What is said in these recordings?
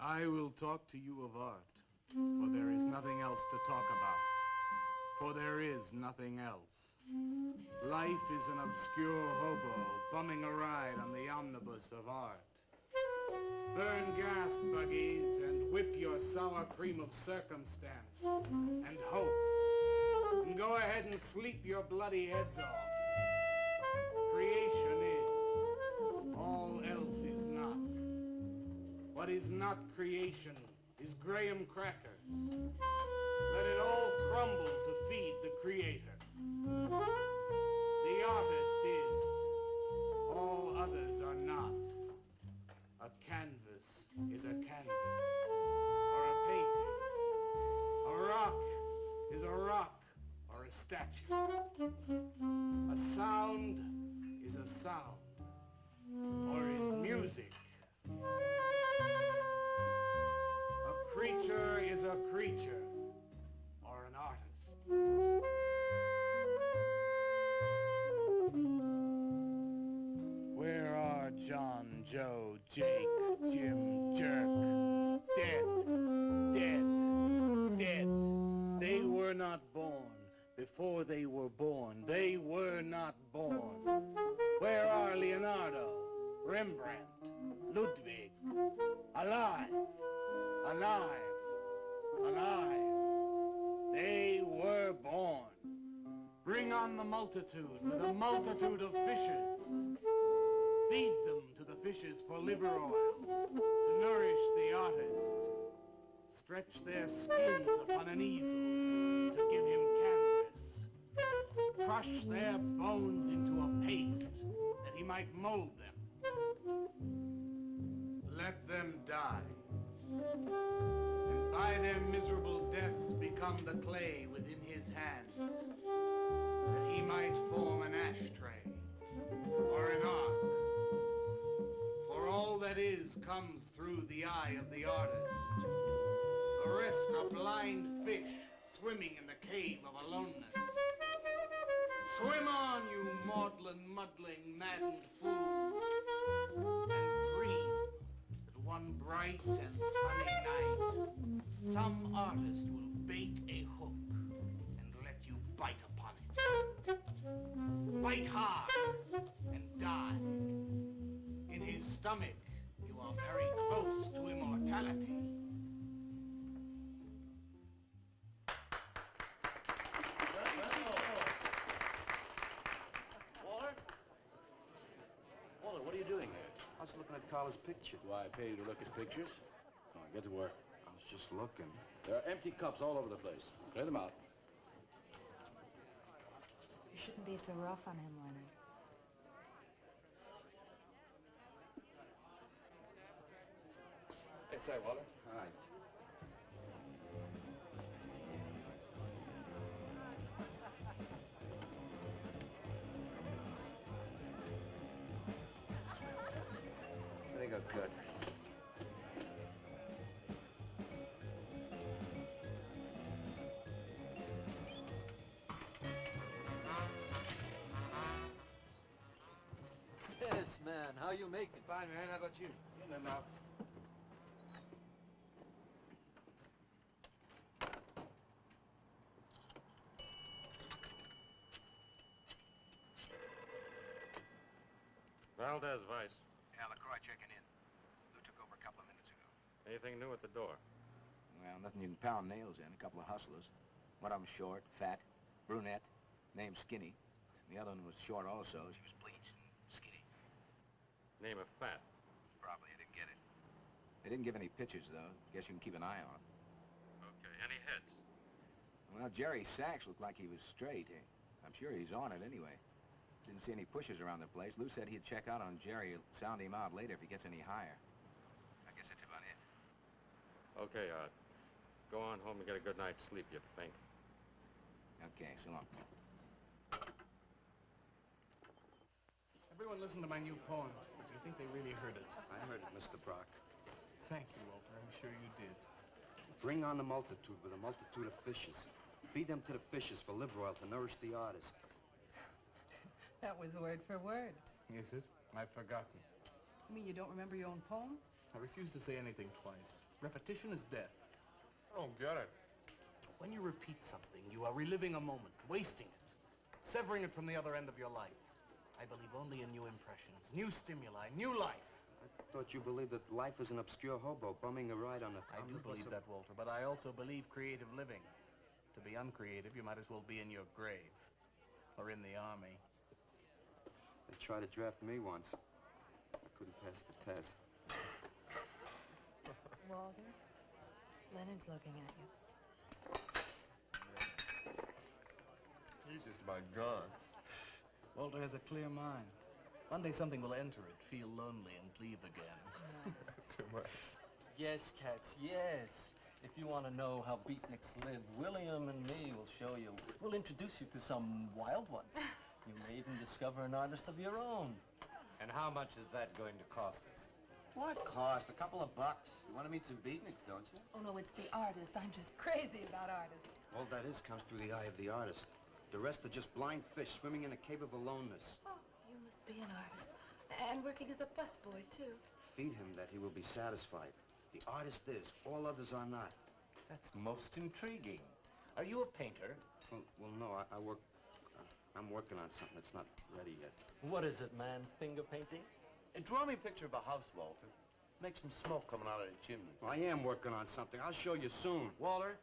I will talk to you of art, for there is nothing else to talk about. For there is nothing else. Life is an obscure hobo bumming a ride on the omnibus of art. Burn gas buggies and whip your sour cream of circumstance and hope. And go ahead and sleep your bloody heads off. Creation is. All else is not. What is not creation is graham crackers. Let it all crumble to feed the creator. The artist is. All others are not. A canvas is a canvas, or a painting. A rock is a rock, or a statue. A sound is a sound, or is music. A creature is a creature, or an artist. Where are John, Joe, Jake, Jim, Jerk? Dead, dead, dead. They were not born. Before they were born, they were not born. Where are Leonardo, Rembrandt, Ludwig? Alive, alive, alive. They were born. Bring on the multitude with a multitude of fishes. Feed them to the fishes for liver oil, to nourish the artist. Stretch their skins upon an easel to give him canvas. Crush their bones into a paste that he might mold them. Let them die. And by their miserable deaths become the clay within his hands, that he might form an ashtray or an ark. For all that is comes through the eye of the artist. The rest are blind fish swimming in the cave of aloneness. Swim on, you maudlin, muddling, maddened fools, and dream that one bright and sunny night some artist will bait a hook and let you bite upon it. Bite hard and die. In his stomach, you are very close to immortality. Walter, what are you doing here? I was looking at Carla's picture. Do I pay you to look at pictures? Come on, get to work. I was just looking. There are empty cups all over the place. Clear them out. You shouldn't be so rough on him, Leonard. Hey, say, Walter. Hi. There you go, Kurt. Yes, man. How you making? Fine, man. How about you? In and out. Valdez, Vice. Yeah, LaCroix checking in. Lou took over a couple of minutes ago. Anything new at the door? Well, nothing you can pound nails in. A couple of hustlers. One of them short, fat, brunette, named Skinny. The other one was short also. She was bleached and skinny. Name of Fat. Probably, I didn't get it. They didn't give any pictures, though. Guess you can keep an eye on them. Okay. Any heads? Well, Jerry Sachs looked like he was straight. I'm sure he's on it anyway. Didn't see any pushers around the place. Lou said he'd check out on Jerry, sound him out later if he gets any higher. I guess that's about it. Okay, Art. Go on home and get a good night's sleep, you think. Okay, so long. Everyone listen to my new poem. Do you think they really heard it? I heard it, Mr. Brock. Thank you, Walter. I'm sure you did. Bring on the multitude with a multitude of fishes. Feed them to the fishes for liver oil to nourish the artist. That was word for word. Is it? I've forgotten. You mean you don't remember your own poem? I refuse to say anything twice. Repetition is death. I don't get it. When you repeat something, you are reliving a moment, wasting it, severing it from the other end of your life. I believe only in new impressions, new stimuli, new life. I thought you believed that life is an obscure hobo bumming a ride on a... I do believe that, Walter, but I also believe creative living. To be uncreative, you might as well be in your grave. Or in the army. They tried to draft me once. I couldn't pass the test. Walter, Leonard's looking at you. He's just about gone. Walter has a clear mind. One day something will enter it, feel lonely, and leave again. Too much. Yes, cats, yes. If you want to know how beatniks live, William and me will show you. We'll introduce you to some wild ones. You may even discover an artist of your own. And how much is that going to cost us? What cost? A couple of bucks. You want to meet some beatniks, don't you? Oh, no, it's the artist. I'm just crazy about artists. All that is comes through the eye of the artist. The rest are just blind fish swimming in a cave of aloneness. Oh, you must be an artist. And working as a busboy, too. Feed him that he will be satisfied. The artist is. All others are not. That's most intriguing. Are you a painter? Well, no, I'm working on something that's not ready yet. What is it, man? Finger painting? Draw me a picture of a house, Walter. Make some smoke coming out of the chimney. Well, I am working on something. I'll show you soon. Walter?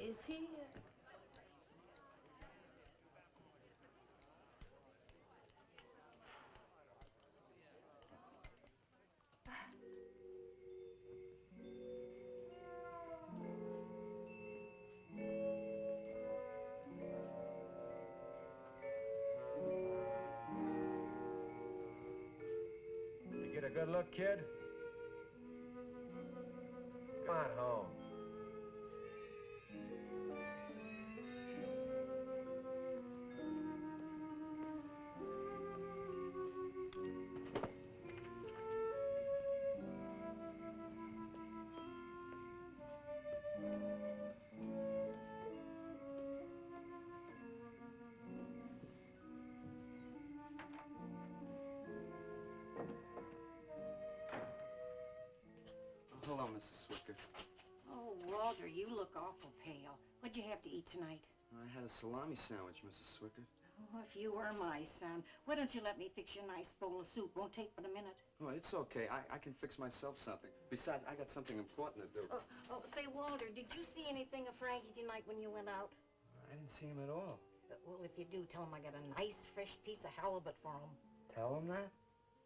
Is he... You get a good look, kid? Come on home. Hello, Mrs. Swicker. Oh, Walter, you look awful pale. What'd you have to eat tonight? I had a salami sandwich, Mrs. Swicker. Oh, if you were my son, why don't you let me fix you a nice bowl of soup? Won't take but a minute. Oh, it's okay. I can fix myself something. Besides, I got something important to do. Say, Walter, did you see anything of Frankie tonight when you went out? I didn't see him at all. Well, if you do, tell him I got a nice, fresh piece of halibut for him. Tell him that?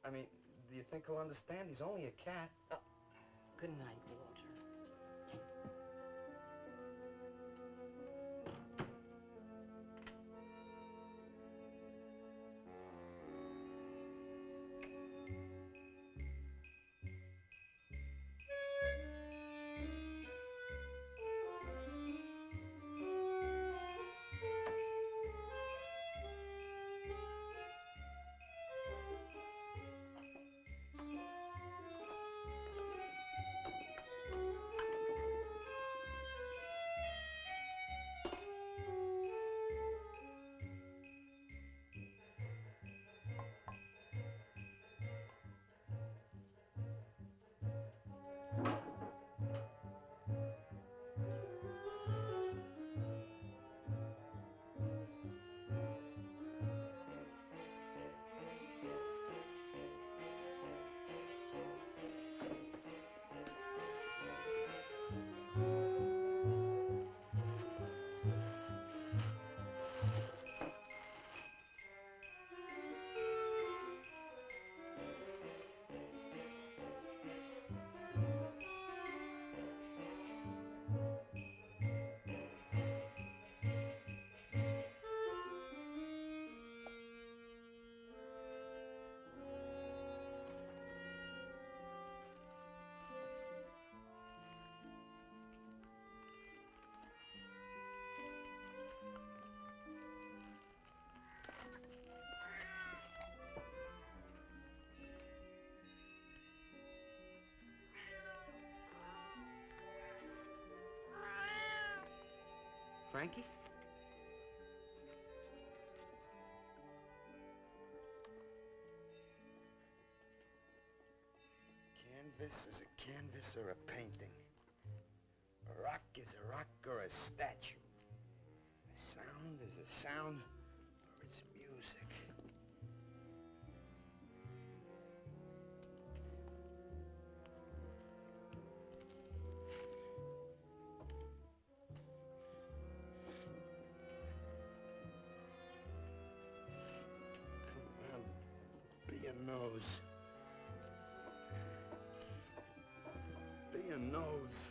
I mean, do you think he'll understand? He's only a cat. Good night, Walter. Frankie? this is a canvas or a painting. A rock is a rock or a statue. A sound is a sound or it's music. Come on, be a nose. Be a nose.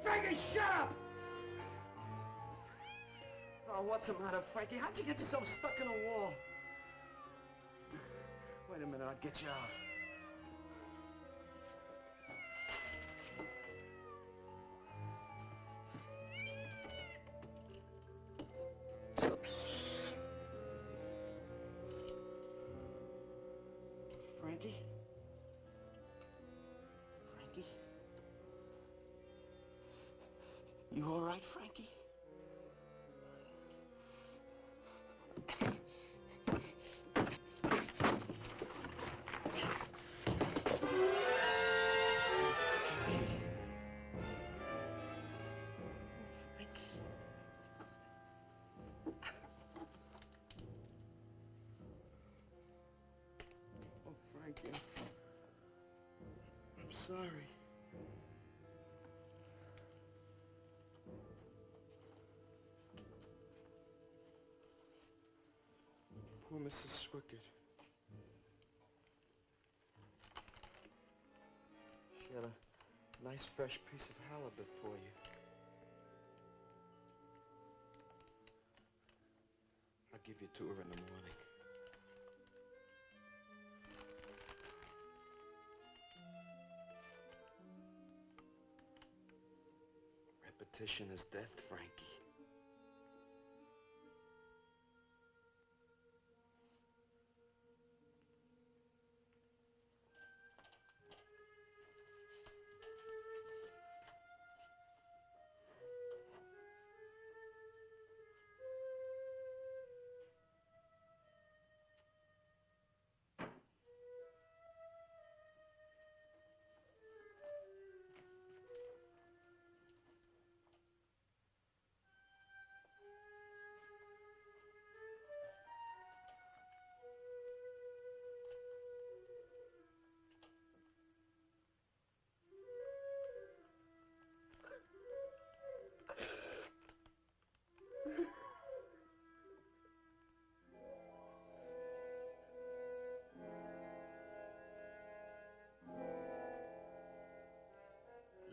Frankie, shut up! Oh, what's the matter, Frankie? How'd you get yourself stuck in a wall? Wait a minute, I'll get you out. Frankie? Frankie? You all right, Frankie? Oh, Frankie. I'm sorry. Poor Mrs. Swickett. She had a nice fresh piece of halibut for you. I'll give you to her in the morning. Repetition is death, Frankie.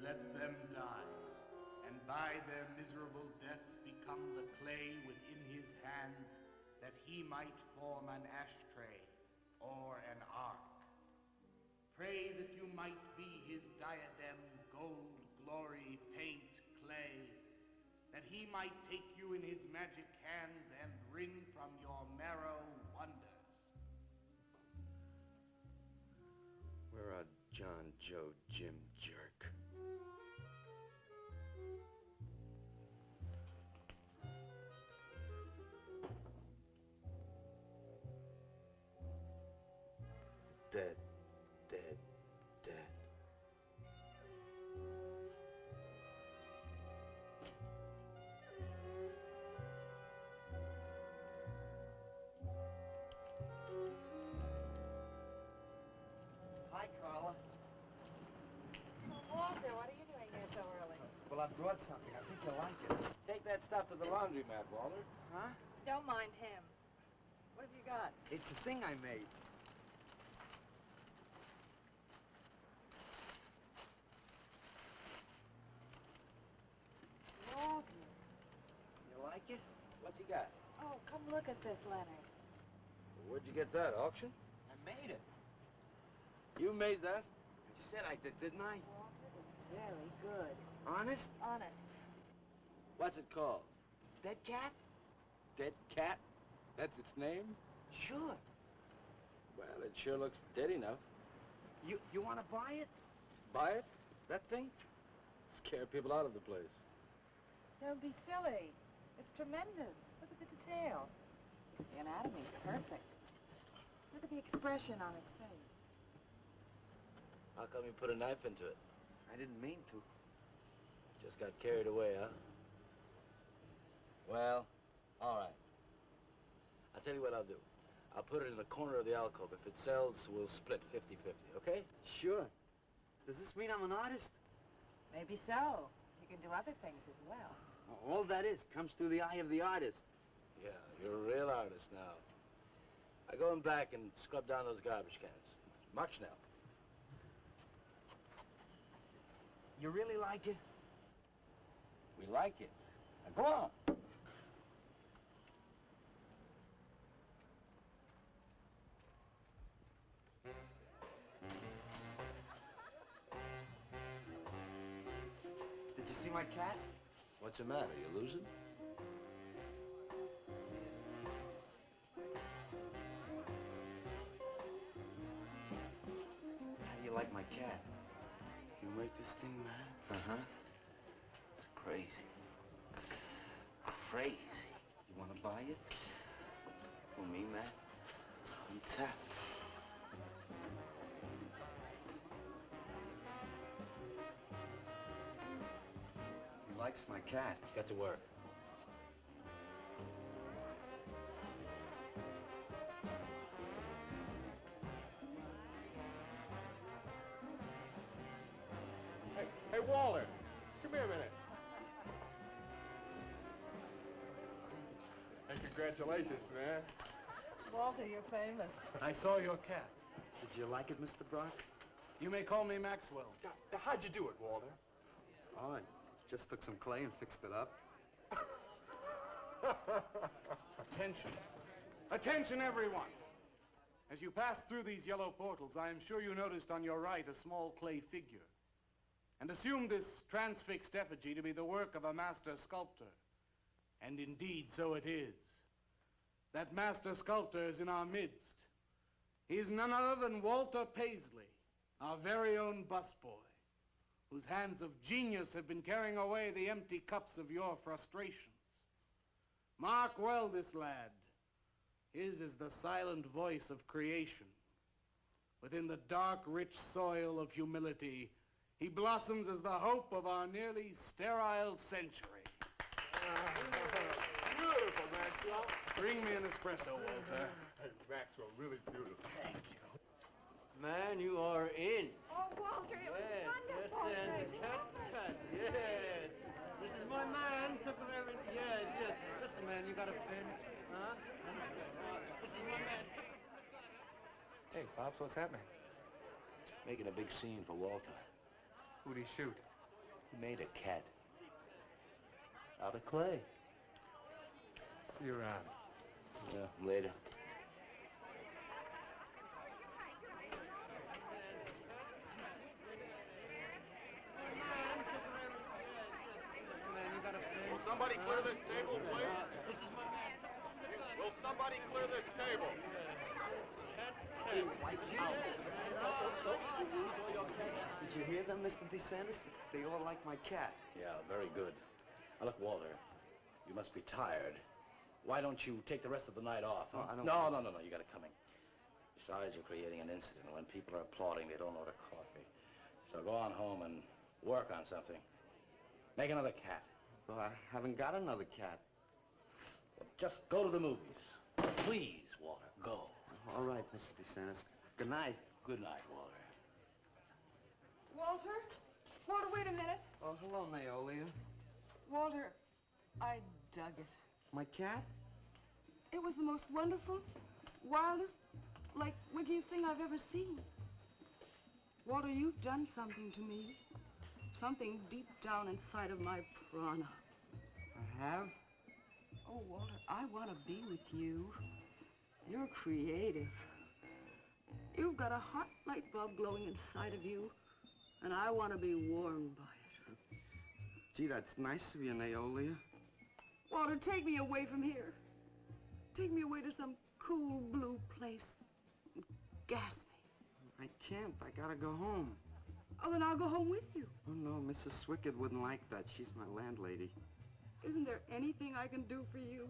Let them die, and by their miserable deaths become the clay within his hands, that he might form an ashtray or an ark. Pray that you might be his diadem, gold, glory, paint, clay, that he might take you in his magic hands and wring from your marrow wonders. Where are John, Joe, Jim, Jerk? Dead, dead, dead. Hi, Carla. Walter, what are you doing here so early? Well, I brought something. I think you'll like it. Take that stuff to the laundromat, Walter. Huh? Don't mind him. What have you got? It's a thing I made. Walter. You like it? What's he got? Oh, come look at this letter. Where'd you get that, auction? I made it. You made that? I said I did, didn't I? Walter, it's very good. Honest? Honest. What's it called? Dead cat? Dead cat? That's its name? Sure. Well, it sure looks dead enough. You want to buy it? Buy it? That thing? Scare people out of the place. Don't be silly. It's tremendous. Look at the detail. The anatomy's perfect. Look at the expression on its face. How come you put a knife into it? I didn't mean to. Just got carried away, huh? Well, all right. I'll tell you what I'll do. I'll put it in the corner of the alcove. If it sells, we'll split 50-50, okay? Sure. Does this mean I'm an artist? Maybe so. You can do other things as well. All that is comes through the eye of the artist. Yeah, you're a real artist now. I go in back and scrub down those garbage cans. March now. You really like it? We like it. Now go on. Did you see my cat? What's the matter? You losing? How do you like my cat? You make this thing, man? Uh-huh. It's crazy. Crazy. You want to buy it? For me, man? I'm tapped. He likes my cat. Get to work. Hey, Walter, come here a minute. Hey, congratulations, man. Walter, you're famous. I saw your cat. Did you like it, Mr. Brock? You may call me Maxwell. Now, how'd you do it, Walter? Oh, I just took some clay and fixed it up. Attention. Attention, everyone. As you pass through these yellow portals, I am sure you noticed on your right a small clay figure, and assumed this transfixed effigy to be the work of a master sculptor. And indeed, so it is. That master sculptor is in our midst. He is none other than Walter Paisley, our very own busboy, whose hands of genius have been carrying away the empty cups of your frustrations. Mark well this lad. His is the silent voice of creation. Within the dark, rich soil of humility, he blossoms as the hope of our nearly sterile century. Beautiful, Maxwell. Bring me an espresso, Walter. Hey, Maxwell, really beautiful. Thank you. Man, you are in. Oh, Walter, it was Yes, wonderful. yes, the cat's cut. Yes. This is my man. Took with everything. Yes, yes. Listen, man, you got a pen? Huh? This is my man. Hey, Pops, what's happening? Making a big scene for Walter. Who'd he shoot? He made a cat. Out of clay. See you around. Yeah, later. Will somebody clear this table, please? This is my man. Will somebody clear this table? Did you hear them, Mr. DeSantis? They all like my cat. Yeah, very good. Now, look, Walter, you must be tired. Why don't you take the rest of the night off? Huh? Oh, I don't... No, you got it coming. Besides, you're creating an incident. When people are applauding, they don't order coffee. So go on home and work on something. Make another cat. Well, I haven't got another cat. Well, just go to the movies. Please, Walter, go. All right, Mr. DeSantis. Good night. Good night, Walter. Walter? Walter, wait a minute. Oh, hello, Naolia. Walter, I dug it. My cat? It was the most wonderful, wildest, like, wittiest thing I've ever seen. Walter, you've done something to me. Something deep down inside of my prana. I have? Oh, Walter, I want to be with you. You're creative. You've got a hot light bulb glowing inside of you, and I want to be warmed by it. Gee, that's nice of you, Naolia. take me away from here. Take me away to some cool blue place. Gas me. I can't. I gotta go home. Oh, then I'll go home with you. Oh, no, Mrs. Swickett wouldn't like that. She's my landlady. Isn't there anything I can do for you?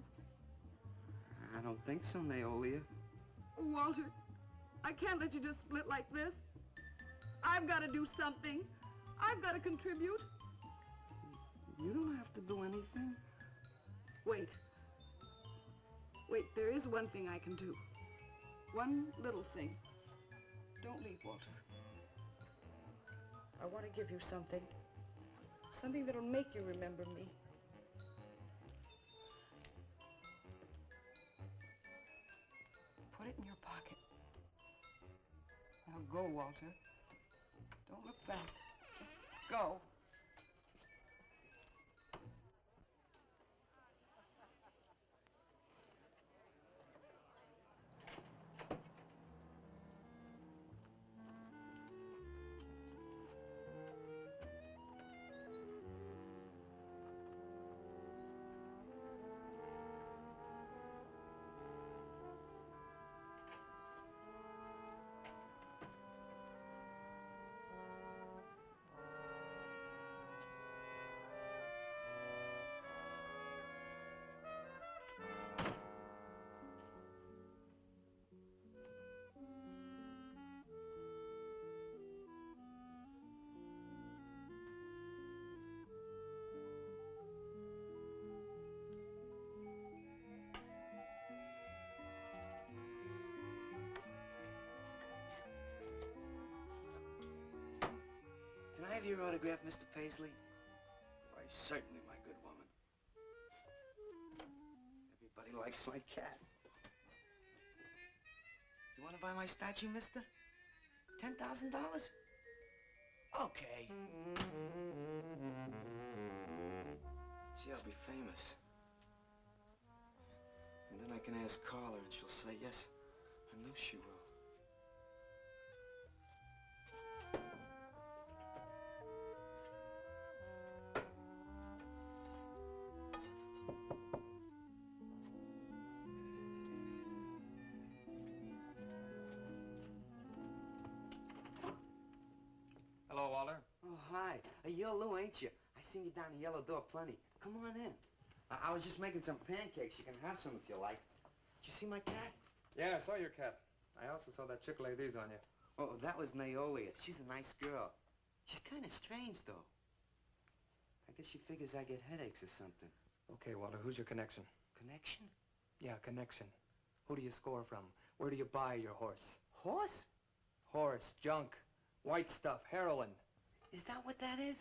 I don't think so, Naolia. Walter, I can't let you just split like this. I've got to do something. I've got to contribute. You don't have to do anything. Wait. Wait, there is one thing I can do. One little thing. Don't leave, Walter. I want to give you something. Something that'll make you remember me. Put it in your pocket. Now go, Walter. Don't look back. Just go. Can I have your autograph, Mr. Paisley? Why, certainly, my good woman. Everybody likes my cat. You want to buy my statue, mister? $10,000? Okay. See, I'll be famous. And then I can ask Carla, and she'll say yes. I know she will. Hello, Walter. Oh, hi. You're Lou, ain't you? I seen you down the yellow door plenty. Come on in. I was just making some pancakes. You can have some if you like. Did you see my cat? Yeah, I saw your cat. I also saw that chick lay these on you. Oh, that was Naolia. She's a nice girl. She's kind of strange, though. I guess she figures I get headaches or something. Okay, Walter, who's your connection? Connection? Yeah, connection. Who do you score from? Where do you buy your horse? Horse? Horse, junk, white stuff, heroin. Is that what that is?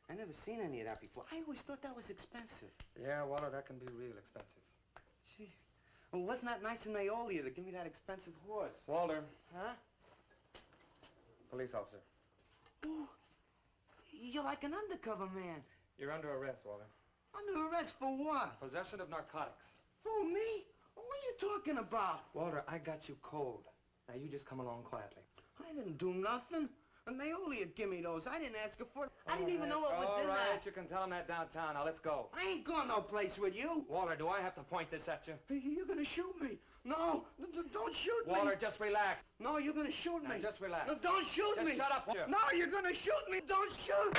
I never seen any of that before. I always thought that was expensive. Yeah, Walter, that can be real expensive. Gee. Well, wasn't that nice of Naolia to give me that expensive horse? Walter. Huh? Police officer. Oh, you're like an undercover man. You're under arrest, Walter. Under arrest for what? Possession of narcotics. Who, me? What are you talking about? Walter, I got you cold. Now you just come along quietly. I didn't do nothing. And Naolia give me those. I didn't ask her for it. I didn't even know what was in All right, that. you can tell him that downtown. Now let's go. I ain't going no place with you. Walter, do I have to point this at you? You're gonna shoot me. No, don't shoot me. Walter, just relax. No, you're gonna shoot Now me. just relax. No, don't shoot Just me. shut up, Walter. No, you're gonna shoot me. Don't shoot.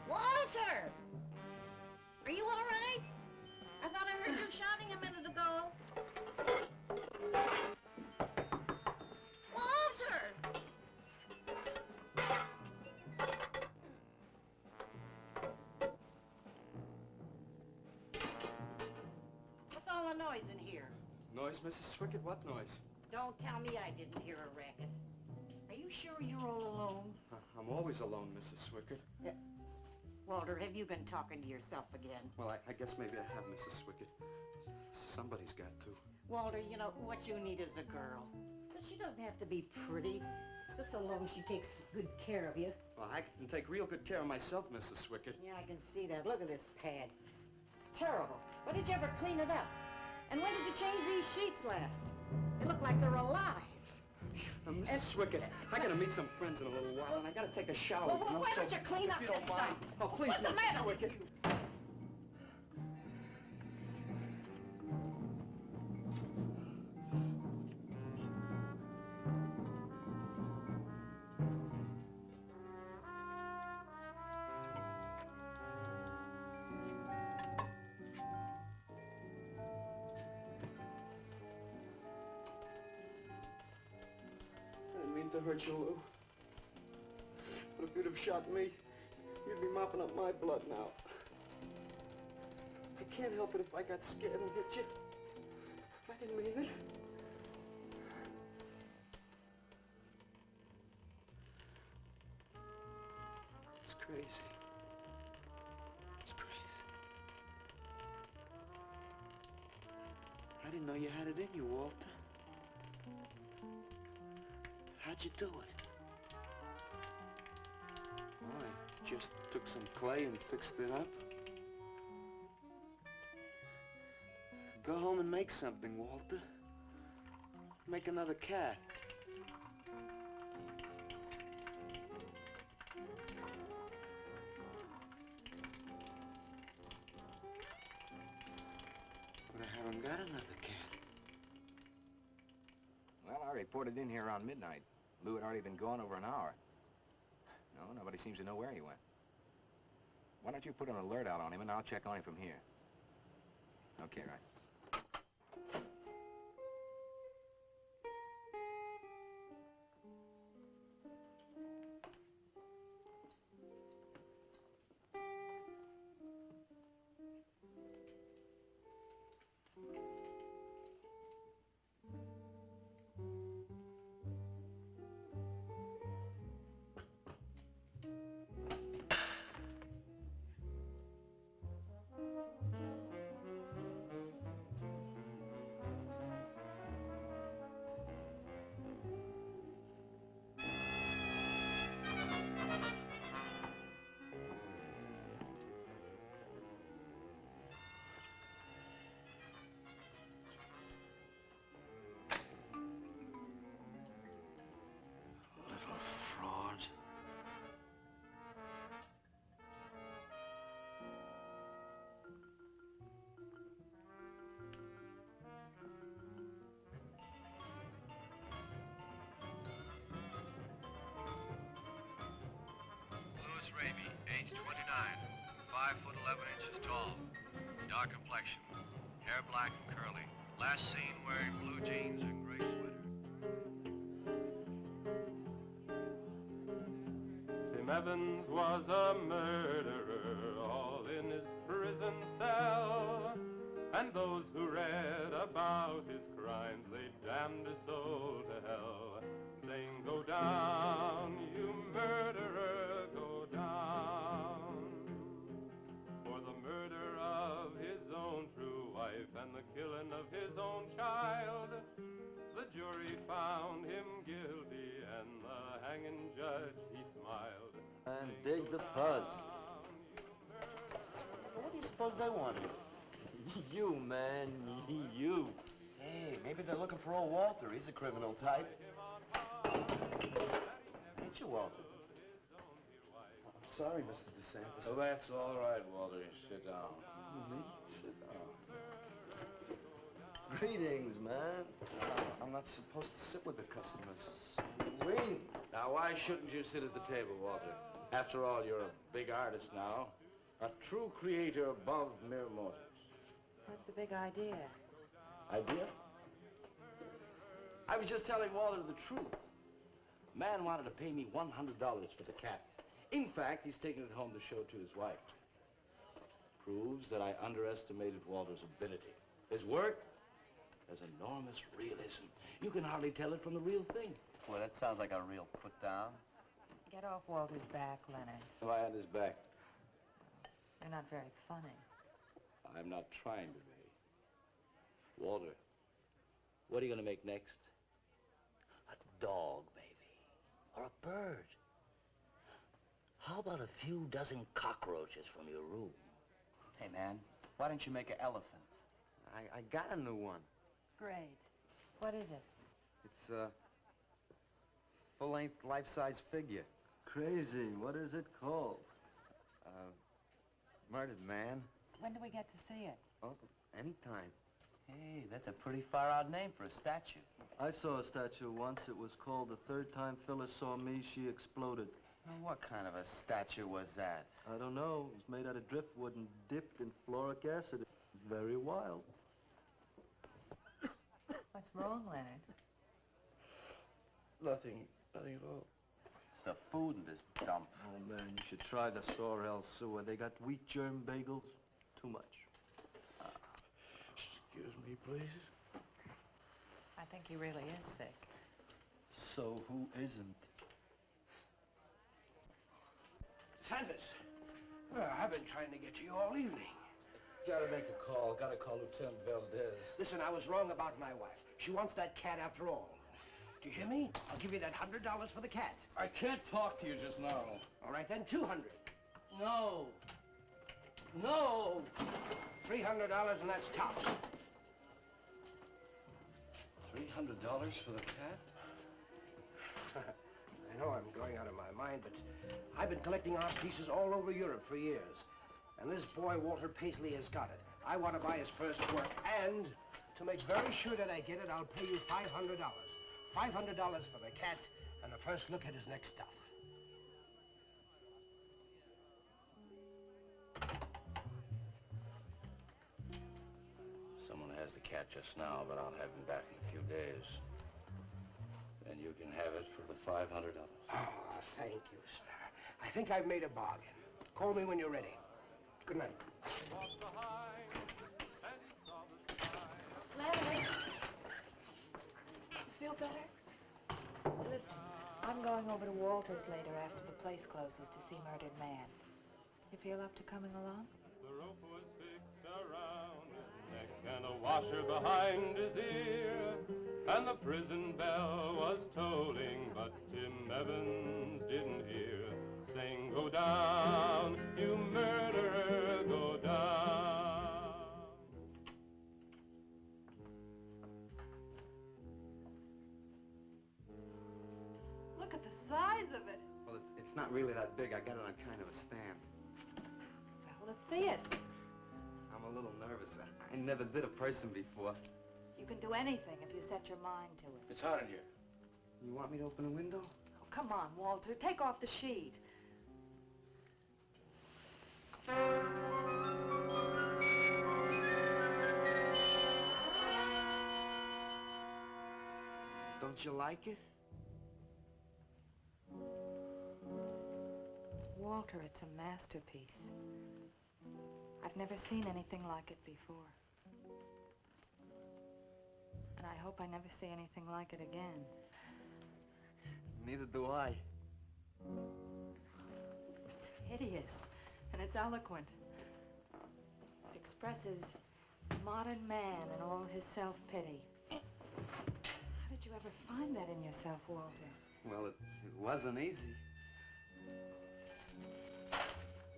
Walter! Are you all right? I thought I heard you shouting a minute ago. Walter! What's all the noise in here? Noise, Mrs. Swickett? What noise? Don't tell me I didn't hear a racket. Are you sure you're all alone? I'm always alone, Mrs. Swickett. Walter, have you been talking to yourself again? Well, I guess maybe I have, Mrs. Swickett. Somebody's got to. Walter, you know, what you need is a girl. But she doesn't have to be pretty, just so long as she takes good care of you. Well, I can take real good care of myself, Mrs. Swickett. Yeah, I can see that. Look at this pad. It's terrible. When did you ever clean it up? And when did you change these sheets last? They look like they're alive. Mrs. Swickett, I gotta meet some friends in a little while, and I gotta take a shower. Well, you know, why so don't you clean up if you this don't mind. stuff? Oh, please, What's the Mrs. matter? Swickett. I didn't mean to hurt you, Lou. But if you'd have shot me, you'd be mopping up my blood now. I can't help it if I got scared and hit you. I didn't mean it. It's crazy. It's crazy. I didn't know you had it in you, Walter. How'd you do it? Oh, I just took some clay and fixed it up. Go home and make something, Walter. Make another cat. But I haven't got another cat. Well, I reported in here around midnight. Lou had already been gone over an hour. No, nobody seems to know where he went. Why don't you put an alert out on him, and I'll check on him from here. Okay, right. Age 29, 5 foot 11 inches tall, dark complexion, hair black and curly. Last seen wearing blue jeans and gray sweater. Tim Evans was a murderer, all in his prison cell. And those who read about his crimes, they damned his soul to hell, saying, "Go down, you murderer, go down." For the murder of his own true wife and the killing of his own child, the jury found him guilty, and the hanging judge, he smiled. And dig the fuzz. What do you suppose they wanted? You, man, you. Hey, maybe they're looking for old Walter. He's a criminal type. Ain't you, Walter? I'm sorry, Mr. DeSantis. Oh, that's all right, Walter. Sit down. Me? Sit down. Greetings, man. I'm not supposed to sit with the customers. Wait. Now, why shouldn't you sit at the table, Walter? After all, you're a big artist now. A true creator above mere mortals. What's the big idea? Idea? I was just telling Walter the truth. Man wanted to pay me $100 for the cat. In fact, he's taking it home to show to his wife. Proves that I underestimated Walter's ability. His work has enormous realism. You can hardly tell it from the real thing. Well, that sounds like a real put-down. Get off Walter's back, Leonard. Why on his back? You're not very funny. I'm not trying to be. Walter, what are you going to make next? A dog, maybe. Or a bird. How about a few dozen cockroaches from your room? Hey, man, Why don't you make an elephant? I got a new one. Great. What is it? It's a full-length, life-size figure. Crazy. What is it called? Murdered man. When do we get to see it? Oh, anytime. Hey, that's a pretty far-out name for a statue. I saw a statue once. It was called The Third Time Phyllis Saw Me, She Exploded. Now, what kind of a statue was that? I don't know. It was made out of driftwood and dipped in fluoric acid. Very wild. What's wrong, Leonard? Nothing at all. It's the food in this dump. Oh, man, you should try the Sorrel sewer. They got wheat germ bagels. Too much. Excuse me, please. I think he really is sick. So who isn't? Santos, I've been trying to get to you all evening. Gotta make a call. Gotta call Lieutenant Valdez. Listen, I was wrong about my wife. She wants that cat after all. Do you hear me? I'll give you that $100 for the cat. I can't talk to you just now. All right, then, 200. No. No. $300, and that's tops. $300 for the cat? I know I'm going out of my mind, but I've been collecting art pieces all over Europe for years. And this boy, Walter Paisley, has got it. I want to buy his first work, and to make very sure that I get it, I'll pay you $500. $500 for the cat, and the first look at his next stuff. Someone has the cat just now, but I'll have him back in a few days. Then you can have it for the $500. Oh, thank you, sir. I think I've made a bargain. Call me when you're ready. Good night. Leonard! You feel better? Listen, I'm going over to Walter's later after the place closes to see Murdered Man. You feel up to coming along? The rope was fixed around his neck and a washer behind his ear, and the prison bell was tolling, but Tim Evans didn't hear. Saying, go down, you murderer, go down. Look at the size of it. Well, it's not really that big. I got it on kind of a stand. Well, let's see it. I'm a little nervous. I never did a person before. You can do anything if you set your mind to it. It's hot in here. You want me to open a window? Oh, come on, Walter. Take off the sheet. Don't you like it? Walter, it's a masterpiece. I've never seen anything like it before. And I hope I never see anything like it again. Neither do I. It's hideous, and it's eloquent. It expresses modern man and all his self-pity. How did you ever find that in yourself, Walter? Well, it wasn't easy.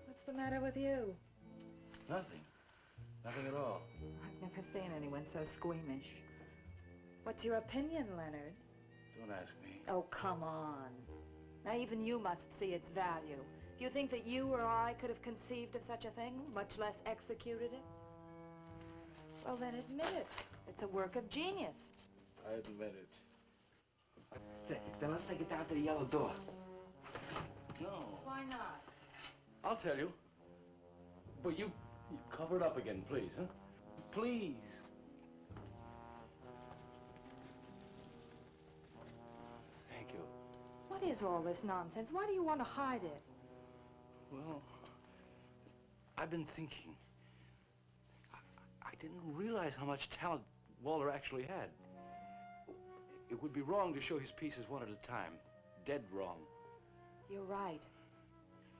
What's the matter with you? Nothing. Nothing at all. I've never seen anyone so squeamish. What's your opinion, Leonard? Don't ask me. Oh, come on. Now, even you must see its value. Do you think that you or I could have conceived of such a thing, much less executed it? Well, then admit it. It's a work of genius. I admit it. Then let's take it down to the yellow door. No. Why not? I'll tell you. But you cover it up again, please, huh? Please. Thank you. What is all this nonsense? Why do you want to hide it? Well, I've been thinking. I didn't realize how much talent Walter actually had. It would be wrong to show his pieces one at a time. Dead wrong. You're right.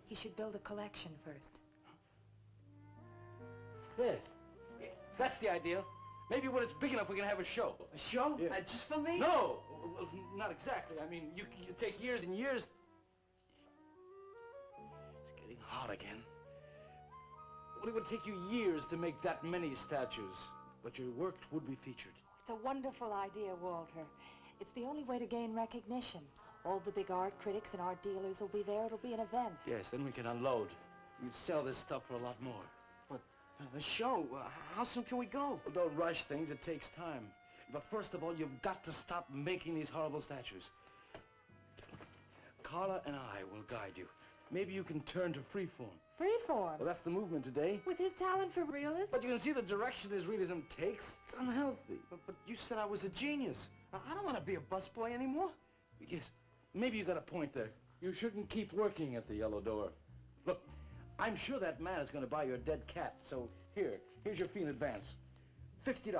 He should build a collection first. Yes. That's the idea. Maybe when it's big enough, we can have a show. A show? Yes. Just for me? No! Well, not exactly. I mean, you take years and years. It's getting hot again. Well, it would take you years to make that many statues, but your work would be featured. It's a wonderful idea, Walter. It's the only way to gain recognition. All the big art critics and art dealers will be there. It'll be an event. Yes, then we can unload. We'd sell this stuff for a lot more. But the show, how soon can we go? Well, don't rush things. It takes time. But first of all, you've got to stop making these horrible statues. Carla and I will guide you. Maybe you can turn to freeform. Freeform? Well, that's the movement today. With his talent for realism? But you can see the direction his realism takes. It's unhealthy. But you said I was a genius. I don't want to be a busboy anymore. Yes, maybe you got a point there. You shouldn't keep working at the Yellow Door. Look, I'm sure that man is going to buy your dead cat, so here's your fee in advance. $50.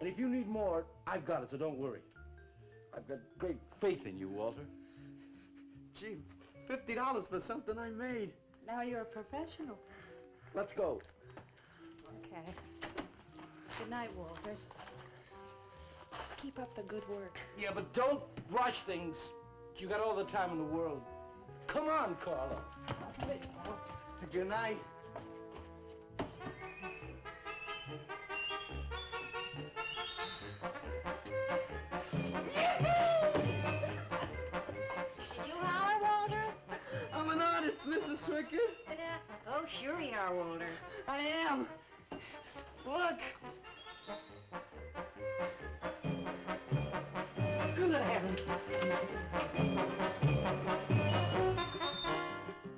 And if you need more, I've got it, so don't worry. I've got great faith in you, Walter. Gee, $50 for something I made. Now you're a professional. Let's go. Okay. Good night, Walter. Keep up the good work. Yeah, but don't rush things. You got all the time in the world. Come on, Carla. Good night. You holler, Walter? I'm an artist, Mrs. Swickett. Oh, sure you are, Walter. I am. Look. Good heavens.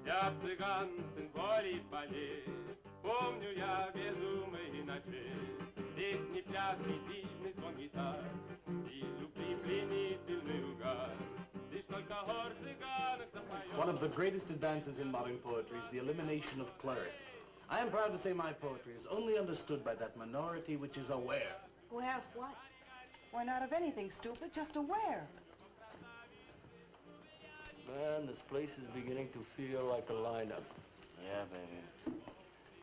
Я цыган, сын воли полей, помню я безумные ночи, песни, пляски, дивный звон гитар и любви пленительный угар. Лишь только хор цыганок запоет. One of the greatest advances in modern poetry is the elimination of clarity. I am proud to say my poetry is only understood by that minority which is aware. Aware of what? Why, not of anything, stupid, just aware. Man, this place is beginning to feel like a lineup. Yeah, baby.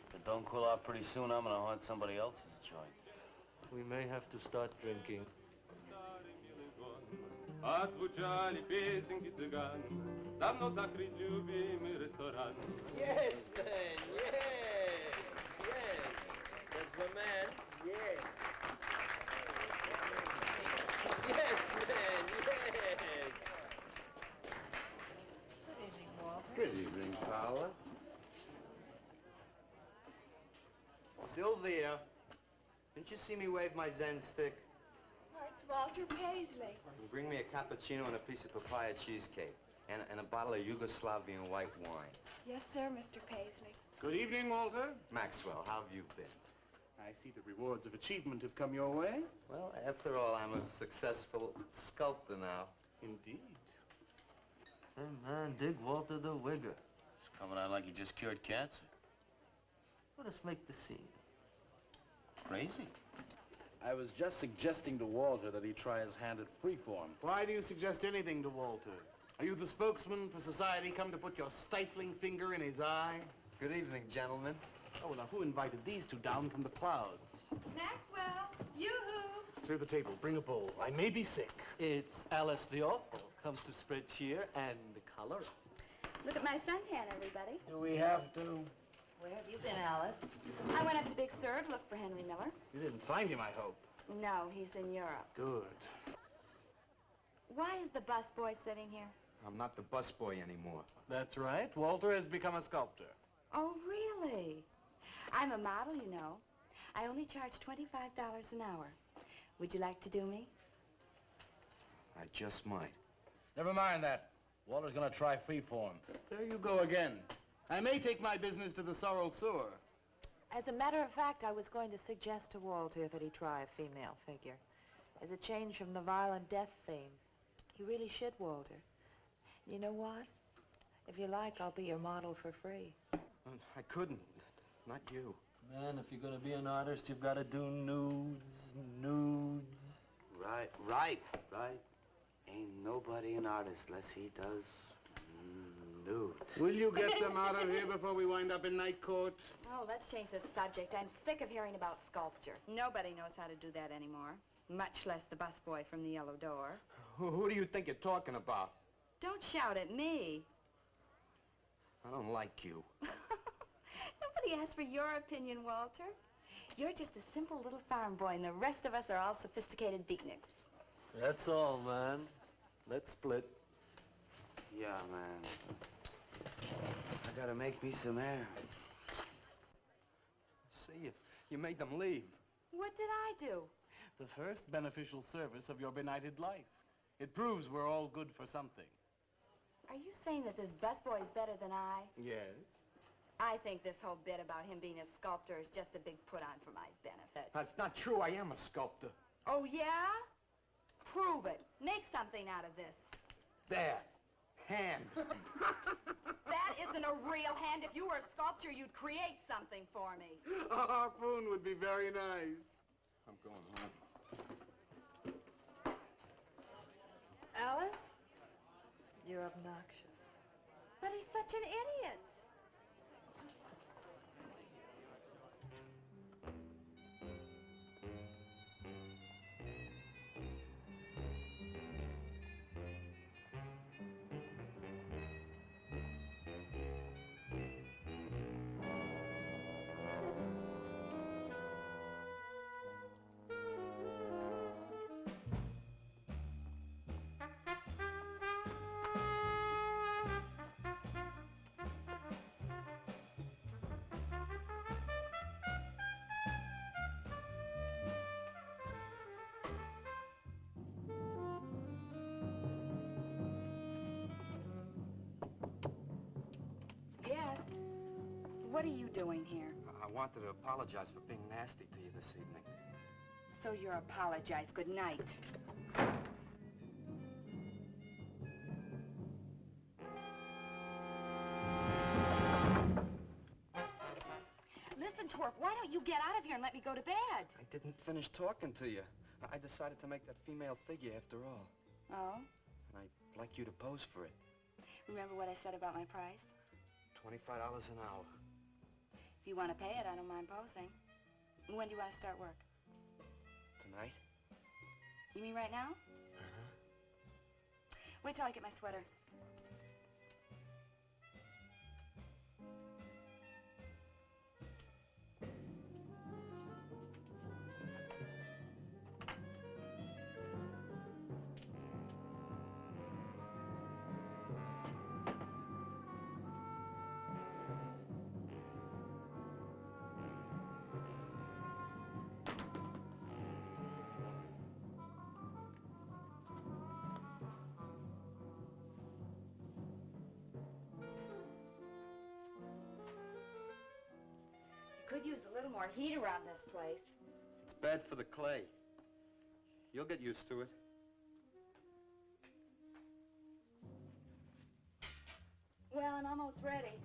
If it don't cool out pretty soon, I'm gonna haunt somebody else's joint. We may have to start drinking. Отзвучали песенки цыган, давно закрыт любимый ресторан. Yes, man, yes, yes. That's my man, yeah. Yes, man, yes. Good evening, Walter. Good evening, Paula. Sylvia, didn't you see me wave my Zen stick? Oh, it's Walter Paisley. Bring me a cappuccino and a piece of papaya cheesecake. And a bottle of Yugoslavian white wine. Yes, sir, Mr. Paisley. Good evening, Walter. Maxwell, how have you been? I see the rewards of achievement have come your way. Well, after all, I'm a successful sculptor now. Indeed. Hey, man, dig Walter the Wigger. It's coming out like you just cured cancer. Let us make the scene. Crazy. I was just suggesting to Walter that he try his hand at freeform. Why do you suggest anything to Walter? Are you the spokesman for society come to put your stifling finger in his eye? Good evening, gentlemen. Oh, now who invited these two down from the clouds? Maxwell, yoo-hoo. Clear the table, bring a bowl. I may be sick. It's Alice the Awful, comes to spread cheer and cholera. Look at my suntan, everybody. Do we have to? Where have you been, Alice? I went up to Big Sur to look for Henry Miller. You didn't find him, I hope. No, he's in Europe. Good. Why is the busboy sitting here? I'm not the busboy anymore. That's right. Walter has become a sculptor. Oh, really? I'm a model, you know. I only charge $25 an hour. Would you like to do me? I just might. Never mind that. Walter's gonna try freeform. There you go again. I may take my business to the Sorrel Sewer. As a matter of fact, I was going to suggest to Walter that he try a female figure. As a change from the violent death theme. He really should, Walter. You know what? If you like, I'll be your model for free. I couldn't. Not you. Man, if you're gonna be an artist, you've gotta do nudes. Right. Ain't nobody an artist unless he does nudes. Will you get them out of here before we wind up in night court? Oh, let's change the subject. I'm sick of hearing about sculpture. Nobody knows how to do that anymore. Much less the busboy from the Yellow Door. Who do you think you're talking about? Don't shout at me. I don't like you. Nobody Nobody asked for your opinion, Walter. You're just a simple little farm boy, and the rest of us are all sophisticated beatniks. That's all, man. Let's split. Yeah, man. I gotta make me some air. See, you made them leave. What did I do? The first beneficial service of your benighted life. It proves we're all good for something. Are you saying that this busboy's better than I? Yes. I think this whole bit about him being a sculptor is just a big put-on for my benefit. That's not true. I am a sculptor. Oh, yeah? Prove it. Make something out of this. There. Hand. That isn't a real hand. If you were a sculptor, you'd create something for me. A harpoon would be very nice. I'm going home. Alice? You're obnoxious. But he's such an idiot. Yes. What are you doing here? I wanted to apologize for being nasty to you this evening. So you're apologize. Good night. Listen, Twerp, why don't you get out of here and let me go to bed? I didn't finish talking to you. I decided to make that female figure after all. Oh? And I'd like you to pose for it. Remember what I said about my price? $25 an hour. If you want to pay it, I don't mind posing. When do you want to start work? Tonight? You mean right now? Uh-huh. Wait till I get my sweater. Could use a little more heat around this place. It's bad for the clay. You'll get used to it. Well, I'm almost ready.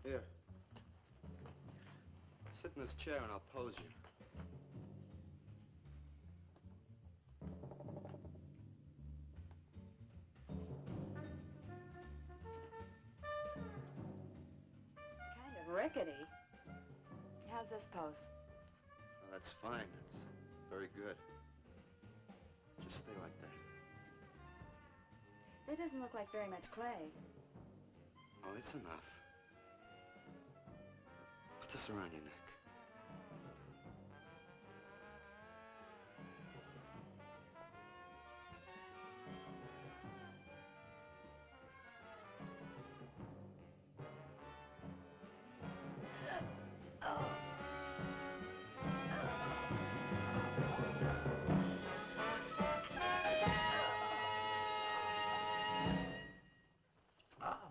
Here. Sit in this chair and I'll pose you. Kind of rickety. How's this pose? Well, that's fine. It's very good. Just stay like that. It doesn't look like very much clay. Oh, it's enough. Put this around your neck.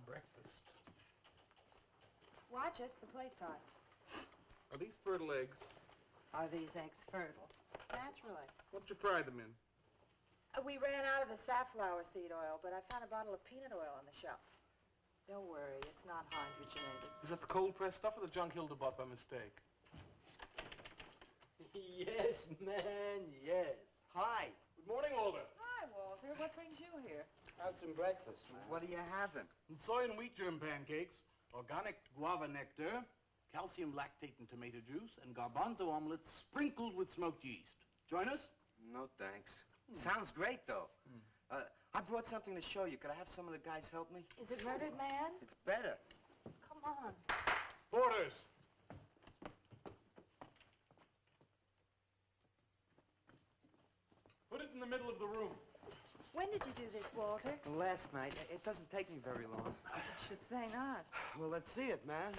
Breakfast. Watch it. The plate's hot. Are these fertile eggs? Are these eggs fertile? Naturally. What'd you fry them in? We ran out of the safflower seed oil, but I found a bottle of peanut oil on the shelf. Don't worry, it's not hydrogenated. Is that the cold-pressed stuff or the junk Hilda bought by mistake? Yes, man, yes. Hi. Good morning, Walter. Hi, Walter. What brings you here? Have some breakfast, man. What are you having? And soy and wheat germ pancakes, organic guava nectar, calcium lactate and tomato juice, and garbanzo omelets sprinkled with smoked yeast. Join us? No, thanks. Sounds great, though. I brought something to show you. Could I have some of the guys help me? Is it Murdered Man? It's better. Come on. Boarders! Put it in the middle of the room. When did you do this, Walter? Last night. It doesn't take me very long. I should say not. Well, let's see it, man.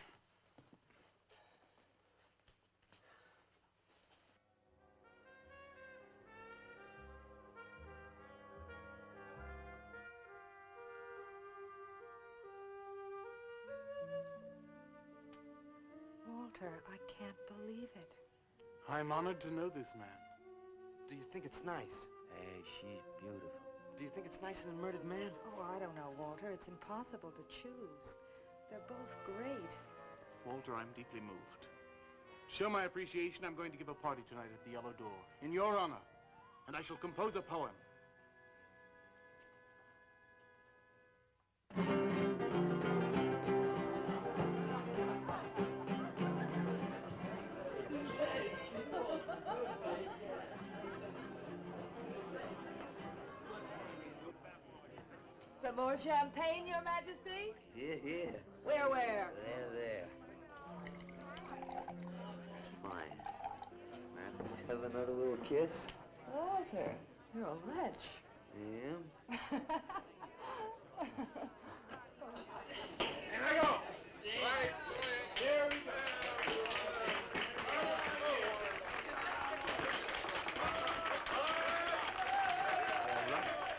Walter, I can't believe it. I'm honored to know this man. Do you think it's nice? Hey, she's beautiful. Do you think it's nicer than Murdered Man? Oh, I don't know, Walter. It's impossible to choose. They're both great. Walter, I'm deeply moved. To show my appreciation, I'm going to give a party tonight at the Yellow Door, in your honor. And I shall compose a poem. Some more champagne, Your Majesty? Here. Where? There. It's fine. Man, let's have another little kiss. Walter, you're a wretch. Yeah. Here I go! Right, here we go!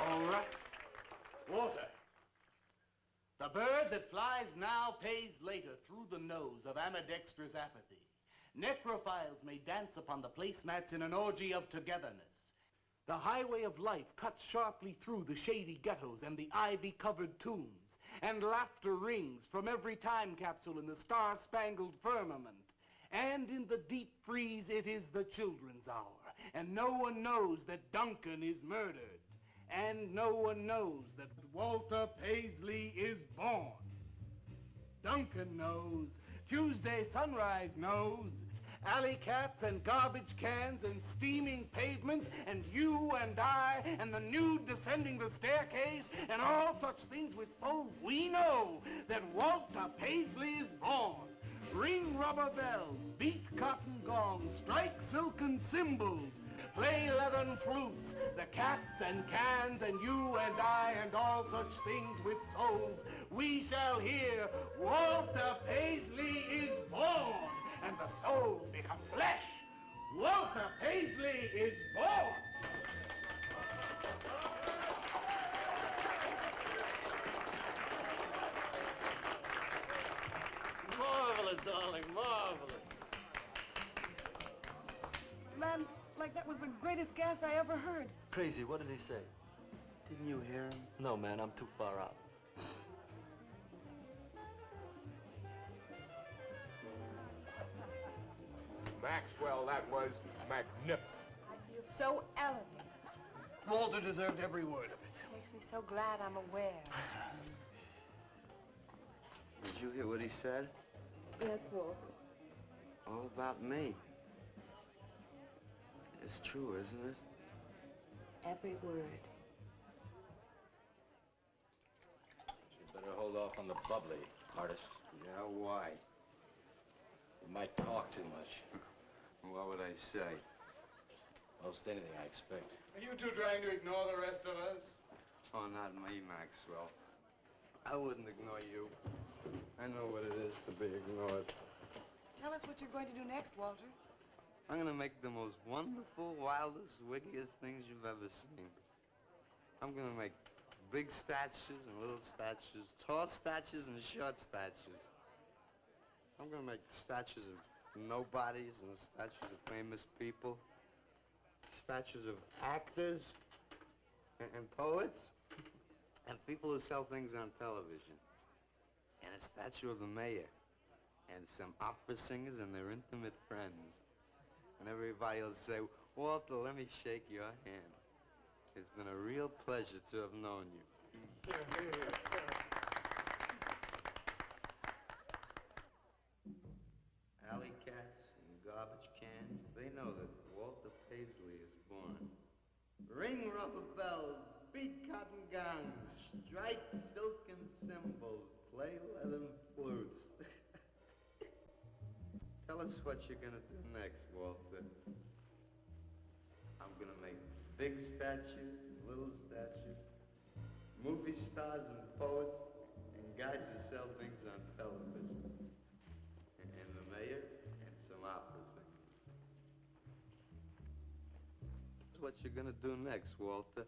All right. Walter. The bird that flies now pays later through the nose of ambidextrous apathy. Necrophiles may dance upon the placemats in an orgy of togetherness. The highway of life cuts sharply through the shady ghettos and the ivy-covered tombs, and laughter rings from every time capsule in the star-spangled firmament. And in the deep freeze, it is the children's hour, and no one knows that Duncan is murdered. And no one knows that Walter Paisley is born. Duncan knows. Tuesday Sunrise knows. Alley cats and garbage cans and steaming pavements and you and I and the nude descending the staircase and all such things with souls, we know that Walter Paisley is born. Ring rubber bells, beat cotton gongs, strike silken cymbals, play leathern flutes, the cats and cans and you and I and all such things with souls. We shall hear Walter Paisley is born, and the souls become flesh. Walter Paisley is born. Marvelous, darling, marvelous. Man, like that was the greatest gas I ever heard. Crazy, what did he say? Didn't you hear him? No, man, I'm too far out. Maxwell, that was magnificent. I feel so elegant. Walter deserved every word of it. Makes me so glad I'm aware. Did you hear what he said? Yes, Walter. All about me. It's true, isn't it? Every word. You'd better hold off on the bubbly, artist. Yeah, why? You might talk too much. What would I say? Most anything, I expect. Are you two trying to ignore the rest of us? Oh, not me, Maxwell. I wouldn't ignore you. I know what it is to be ignored. Tell us what you're going to do next, Walter. I'm gonna make the most wonderful, wildest, wickedest things you've ever seen. I'm gonna make big statues and little statues, tall statues and short statues. I'm gonna make statues of nobodies and statues of famous people, statues of actors and poets and people who sell things on television, and a statue of the mayor and some opera singers and their intimate friends. And everybody will say, Walter, let me shake your hand. It's been a real pleasure to have known you. Alley cats and garbage cans, they know that Walter Paisley is born. Ring rubber bells, beat cotton gongs, strike silken cymbals, play leathern flutes. Tell us what you're gonna do next, Walter. I'm gonna make big statues, little statues, movie stars and poets, and guys who sell things on television. And the mayor and some opera singers. That's what you're gonna do next, Walter.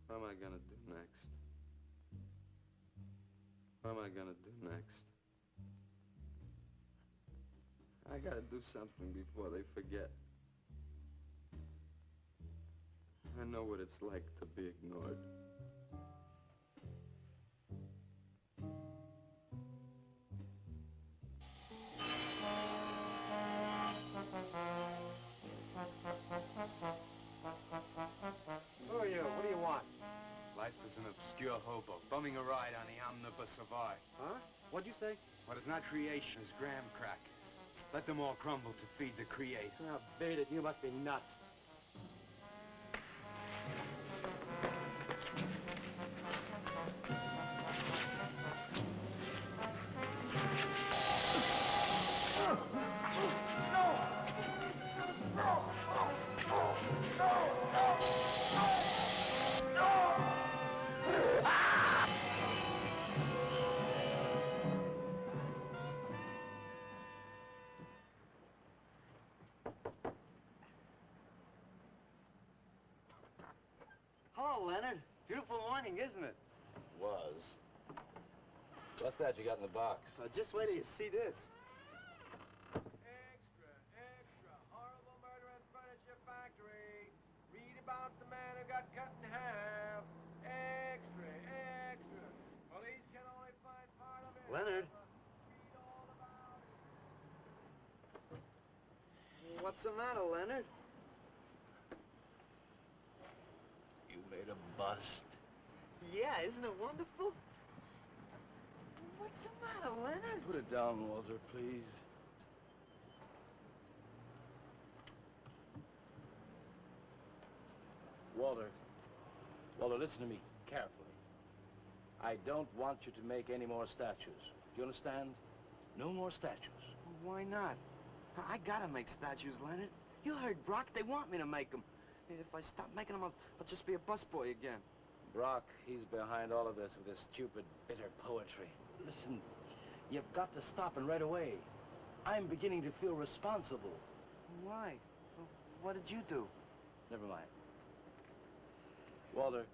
What am I gonna do next? What am I gonna do next? I gotta do something before they forget. I know what it's like to be ignored. Who are you? What do you want? Life is an obscure hobo, bumming a ride on the omnibus of art. Huh? What'd you say? What is not creation is graham crackers. Let them all crumble to feed the creator. Oh, beat it. You must be nuts. Hello, Leonard. Beautiful morning, isn't it? Was. What's that you got in the box? Just wait till you see this. Extra, extra, horrible murder at furniture factory. Read about the man who got cut in half. Extra, extra. Police can only find part of it. Leonard. Read all about it. What's the matter, Leonard? You made a bust. Yeah, isn't it wonderful? What's the matter, Leonard? Put it down, Walter, please. Walter, listen to me carefully. I don't want you to make any more statues. Do you understand? No more statues. Well, why not? I gotta make statues, Leonard. You heard Brock. They want me to make them. If I stop making them, I'll just be a busboy again. Brock, he's behind all of this with his stupid, bitter poetry. Listen, you've got to stop and right away. I'm beginning to feel responsible. Why? What did you do? Never mind. Walter,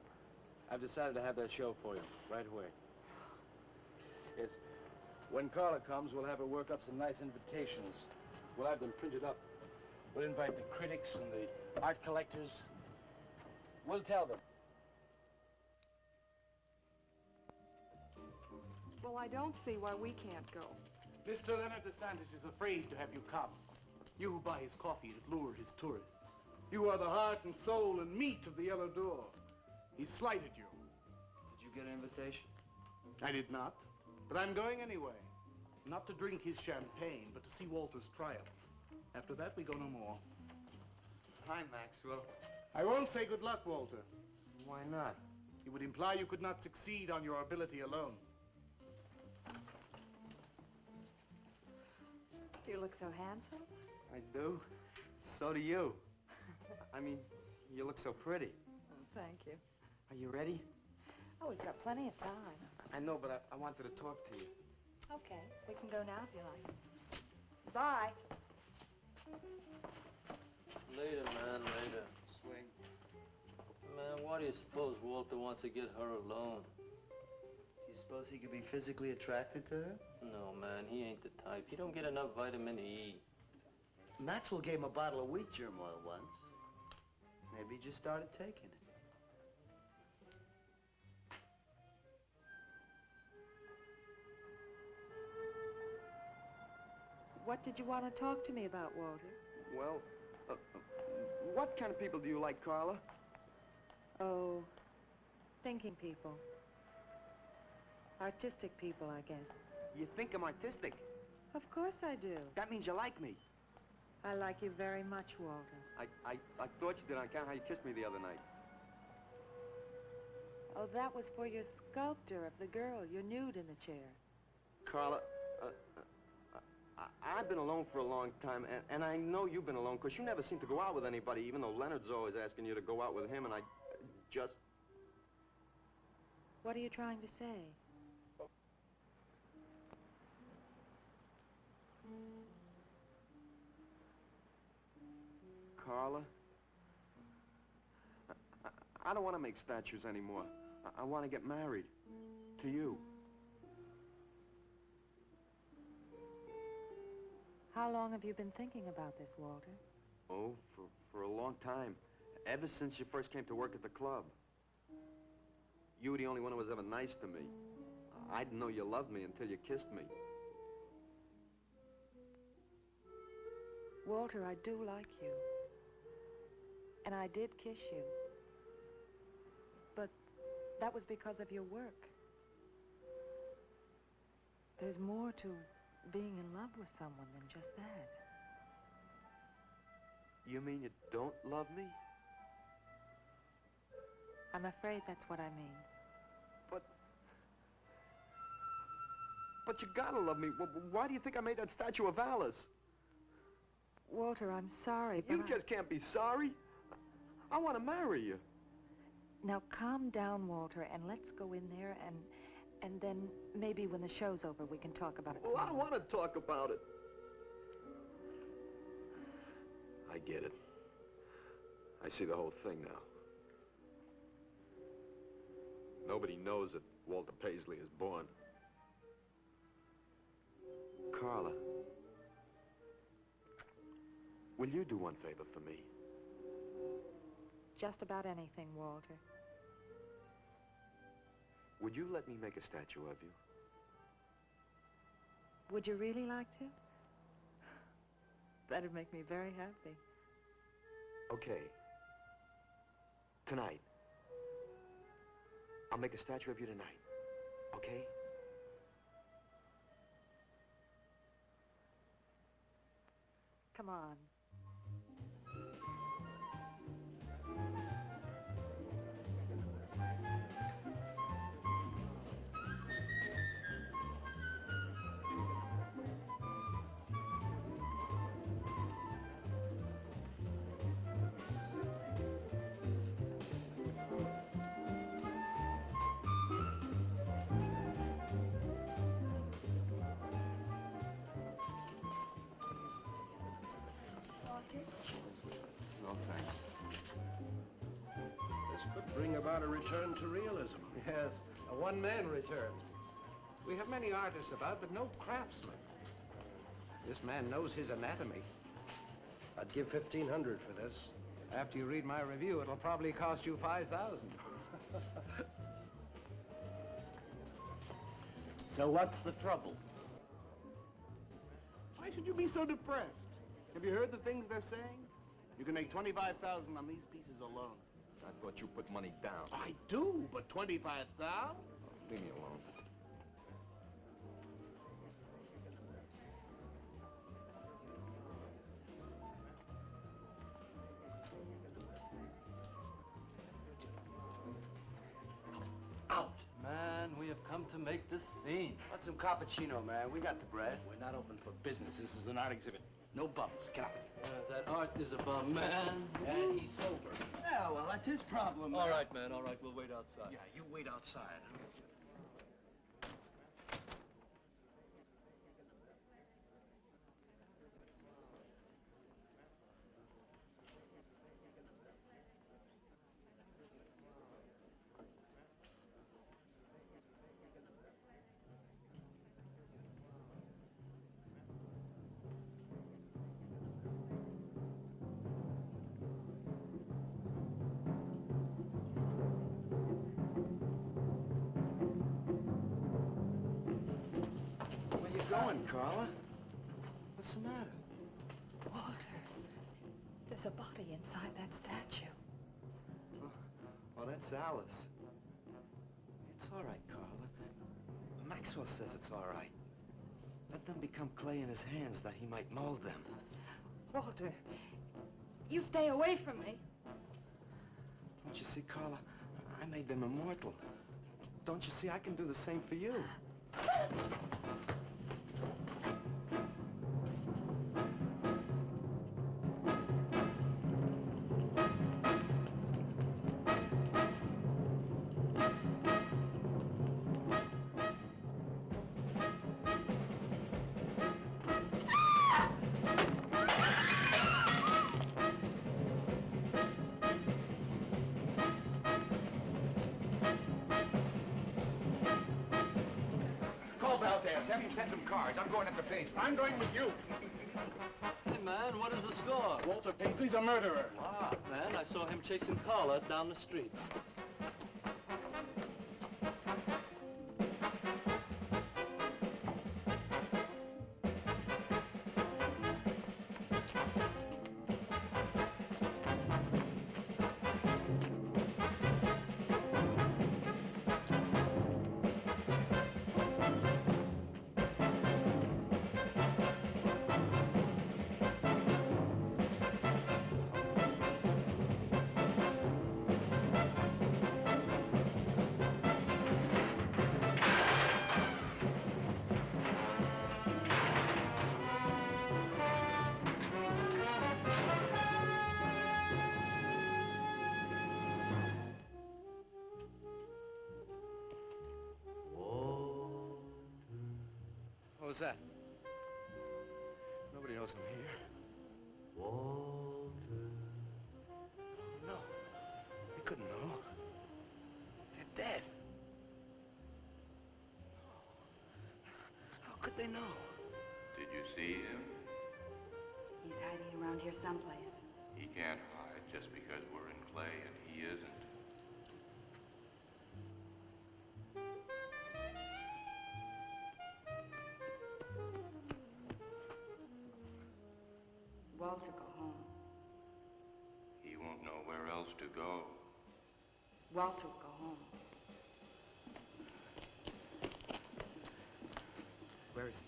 I've decided to have that show for you, right away. Yes, when Carla comes, we'll have her work up some nice invitations. We'll have them printed up. We'll invite the critics and the art collectors. We'll tell them. Well, I don't see why we can't go. Mr. Leonard DeSantis is afraid to have you come. You who buy his coffee that lure his tourists. You are the heart and soul and meat of the Yellow Door. He slighted you. Did you get an invitation? I did not, but I'm going anyway. Not to drink his champagne, but to see Walter's triumph. After that, we go no more. Hi, Maxwell. I won't say good luck, Walter. Why not? It would imply you could not succeed on your ability alone. You look so handsome. I do. So do you. I mean, you look so pretty. Oh, thank you. Are you ready? Oh, we've got plenty of time. I know, but I wanted to talk to you. Okay, we can go now if you like. Bye. Later, man, later. Swing. Man, why do you suppose Walter wants to get her alone? Do you suppose he could be physically attracted to her? No, man, he ain't the type. He don't get enough vitamin E. Maxwell gave him a bottle of wheat germ oil once. Maybe he just started taking it. What did you want to talk to me about, Walter? Well, what kind of people do you like, Carla? Oh, thinking people. Artistic people, I guess. You think I'm artistic? Of course I do. That means you like me. I like you very much, Walter. I thought you did on account of how you kissed me the other night. Oh, that was for your sculptor of the girl, your nude in the chair. Carla, I've been alone for a long time, and I know you've been alone, because you never seem to go out with anybody, even though Leonard's always asking you to go out with him, and I just... What are you trying to say? Carla, I don't want to make statues anymore. I want to get married. To you. How long have you been thinking about this, Walter? Oh, for a long time. Ever since you first came to work at the club. You were the only one who was ever nice to me. I didn't know you loved me until you kissed me. Walter, I do like you. And I did kiss you. But that was because of your work. There's more to being in love with someone than just that. You mean you don't love me? I'm afraid that's what I mean. But you gotta love me. Why do you think I made that statue of Alice? Walter, I'm sorry, but You just can't be sorry. I want to marry you. Now, calm down, Walter, and let's go in there and then maybe when the show's over we can talk about it. Well, I don't want to talk about it. I get it. I see the whole thing now. Nobody knows that Walter Paisley is born. Carla, will you do one favor for me? Just about anything, Walter. Would you let me make a statue of you? Would you really like to? That'd make me very happy. Okay. Tonight. I'll make a statue of you tonight. Okay? Come on. No, thanks. This could bring about a return to realism. Yes, a one-man return. We have many artists about, but no craftsmen. This man knows his anatomy. I'd give $1,500 for this. After you read my review, it'll probably cost you $5,000. So what's the trouble? Why should you be so depressed? Have you heard the things they're saying? You can make $25,000 on these pieces alone. I thought you put money down. I do, but $25,000? Leave me alone. Out! Man, we have come to make the scene. Want some cappuccino, man? We got the bread. We're not open for business. This is an art exhibit. No bums. Get up. That art is a bum, man. And he's sober. Yeah, well, that's his problem, man. All right, man, all right. We'll wait outside. Yeah, you wait outside. Where you going, Carla? What's the matter? Walter, there's a body inside that statue. Oh, that's Alice. It's all right, Carla. Maxwell says it's all right. Let them become clay in his hands that he might mold them. Walter, you stay away from me. Don't you see, Carla? I made them immortal. Don't you see, I can do the same for you. Have him send some cars. I'm going up the basement. I'm going with you. Hey, man, what is the score? Walter Paisley's a murderer. Ah, man, I saw him chasing Carla down the street. What was that? Nobody knows I'm here. Walter. No. They couldn't know. They're dead. How could they know? Did you see him? He's hiding around here someplace. He can't hide just because we're in clay and he isn't. Walter, go home. He won't know where else to go. Walter, go home. Where is he?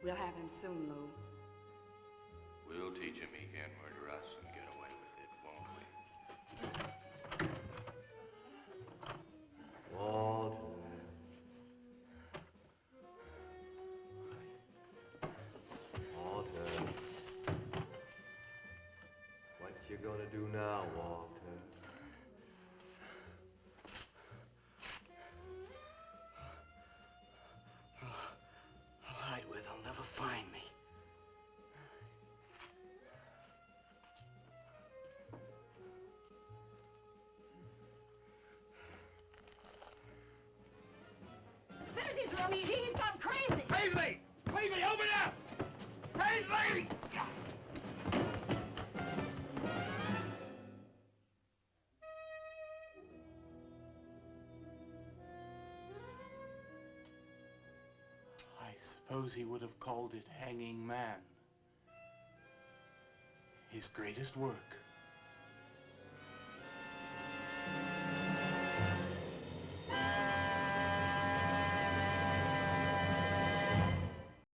We'll have him soon, Lou. We'll teach him he can't murder us and get away with it, won't we? Walter. Walter. What you gonna do now, Walter? I'll hide where they'll never find me. There's his room. He's gone crazy. Paisley! Paisley, open up! Paisley! suppose he would have called it Hanging Man. His greatest work.